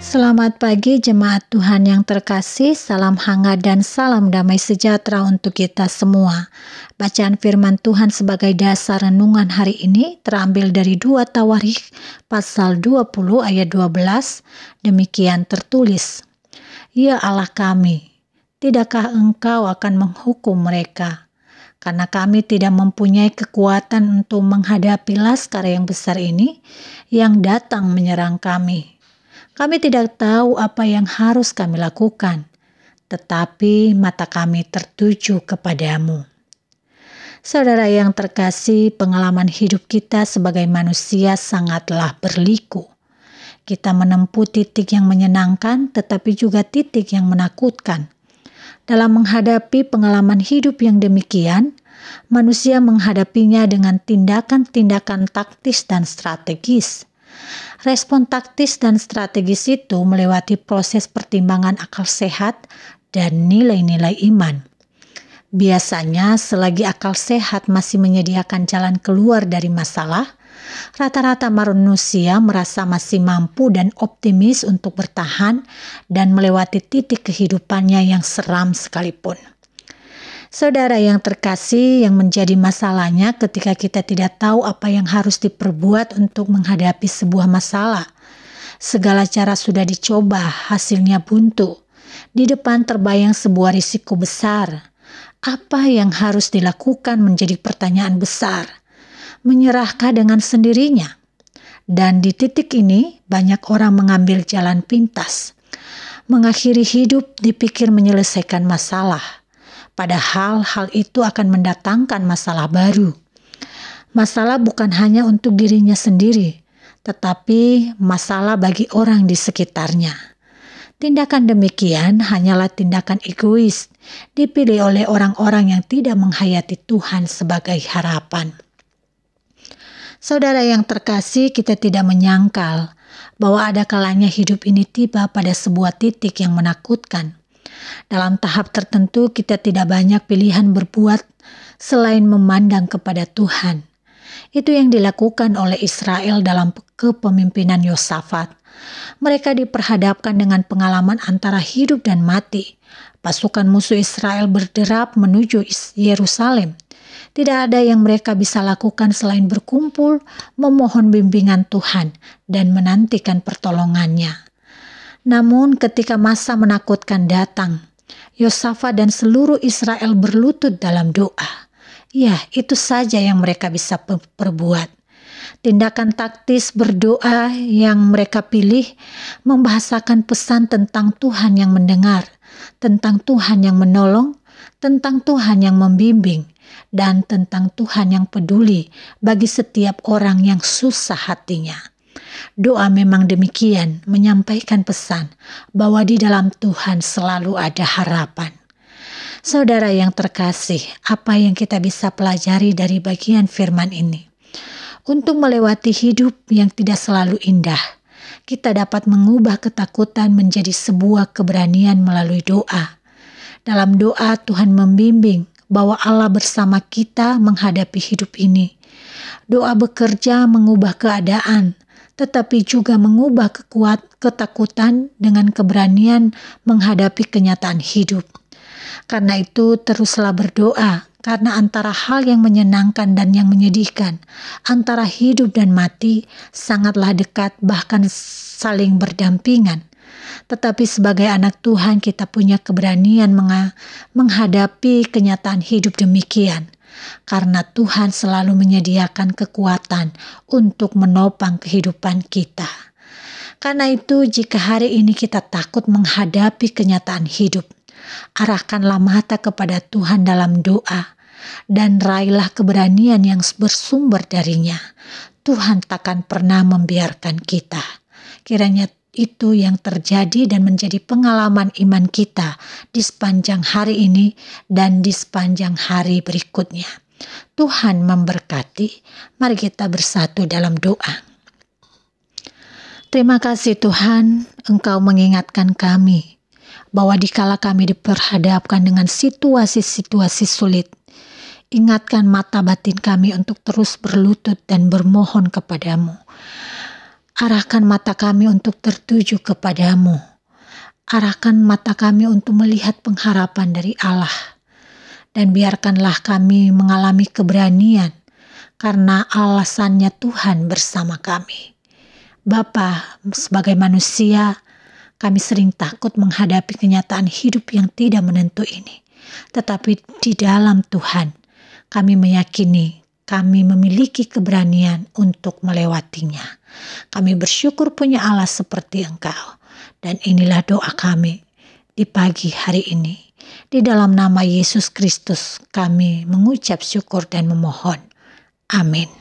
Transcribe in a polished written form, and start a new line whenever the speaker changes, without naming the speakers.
Selamat pagi jemaat Tuhan yang terkasih, salam hangat dan salam damai sejahtera untuk kita semua. Bacaan firman Tuhan sebagai dasar renungan hari ini terambil dari 2 Tawarikh pasal 20 ayat 12. Demikian tertulis, "Ya Allah kami, tidakkah Engkau akan menghukum mereka? Karena kami tidak mempunyai kekuatan untuk menghadapi laskar yang besar ini yang datang menyerang kami. Kami tidak tahu apa yang harus kami lakukan, tetapi mata kami tertuju kepadamu." Saudara yang terkasih, pengalaman hidup kita sebagai manusia sangatlah berliku. Kita menempuh titik yang menyenangkan, tetapi juga titik yang menakutkan. Dalam menghadapi pengalaman hidup yang demikian, manusia menghadapinya dengan tindakan-tindakan taktis dan strategis. Respon taktis dan strategis itu melewati proses pertimbangan akal sehat dan nilai-nilai iman. Biasanya, selagi akal sehat masih menyediakan jalan keluar dari masalah, rata-rata manusia merasa masih mampu dan optimis untuk bertahan dan melewati titik kehidupannya yang seram sekalipun. Saudara yang terkasih, yang menjadi masalahnya ketika kita tidak tahu apa yang harus diperbuat untuk menghadapi sebuah masalah. Segala cara sudah dicoba, hasilnya buntu. Di depan terbayang sebuah risiko besar. Apa yang harus dilakukan menjadi pertanyaan besar. Menyerahkah dengan sendirinya? Dan di titik ini, banyak orang mengambil jalan pintas. Mengakhiri hidup dipikir menyelesaikan masalah. Padahal hal itu akan mendatangkan masalah baru. Masalah bukan hanya untuk dirinya sendiri, tetapi masalah bagi orang di sekitarnya. Tindakan demikian hanyalah tindakan egois, dipilih oleh orang-orang yang tidak menghayati Tuhan sebagai harapan. Saudara yang terkasih, kita tidak menyangkal bahwa ada kalanya hidup ini tiba pada sebuah titik yang menakutkan. Dalam tahap tertentu kita tidak banyak pilihan berbuat selain memandang kepada Tuhan. Itu yang dilakukan oleh Israel dalam kepemimpinan Yosafat. Mereka diperhadapkan dengan pengalaman antara hidup dan mati. Pasukan musuh Israel berderap menuju Yerusalem. Tidak ada yang mereka bisa lakukan selain berkumpul, memohon bimbingan Tuhan, dan menantikan pertolongannya. Namun ketika masa menakutkan datang, Yosafat dan seluruh Israel berlutut dalam doa. Ya, itu saja yang mereka bisa perbuat. Tindakan taktis berdoa yang mereka pilih membahasakan pesan tentang Tuhan yang mendengar, tentang Tuhan yang menolong, tentang Tuhan yang membimbing, dan tentang Tuhan yang peduli bagi setiap orang yang susah hatinya. Doa memang demikian, menyampaikan pesan bahwa di dalam Tuhan selalu ada harapan. Saudara yang terkasih, apa yang kita bisa pelajari dari bagian firman ini? Untuk melewati hidup yang tidak selalu indah, kita dapat mengubah ketakutan menjadi sebuah keberanian melalui doa. Dalam doa Tuhan membimbing bahwa Allah bersama kita menghadapi hidup ini. Doa bekerja mengubah keadaan, tetapi juga mengubah ketakutan dengan keberanian menghadapi kenyataan hidup. Karena itu teruslah berdoa, karena antara hal yang menyenangkan dan yang menyedihkan, antara hidup dan mati sangatlah dekat, bahkan saling berdampingan. Tetapi sebagai anak Tuhan kita punya keberanian menghadapi kenyataan hidup demikian. Karena Tuhan selalu menyediakan kekuatan untuk menopang kehidupan kita. Karena itu jika hari ini kita takut menghadapi kenyataan hidup, arahkanlah mata kepada Tuhan dalam doa dan raihlah keberanian yang bersumber darinya. Tuhan takkan pernah membiarkan kita. Kiranya itu yang terjadi dan menjadi pengalaman iman kita di sepanjang hari ini dan di sepanjang hari berikutnya. Tuhan memberkati. Mari kita bersatu dalam doa. Terima kasih Tuhan, Engkau mengingatkan kami bahwa dikala kami diperhadapkan dengan situasi-situasi sulit, ingatkan mata batin kami untuk terus berlutut dan bermohon kepadamu. Arahkan mata kami untuk tertuju kepadamu. Arahkan mata kami untuk melihat pengharapan dari Allah. Dan biarkanlah kami mengalami keberanian karena alasannya Tuhan bersama kami. Bapa, sebagai manusia, kami sering takut menghadapi kenyataan hidup yang tidak menentu ini. Tetapi di dalam Tuhan, kami meyakini kami memiliki keberanian untuk melewatinya. Kami bersyukur punya Allah seperti Engkau. Dan inilah doa kami di pagi hari ini. Di dalam nama Yesus Kristus kami mengucap syukur dan memohon. Amin.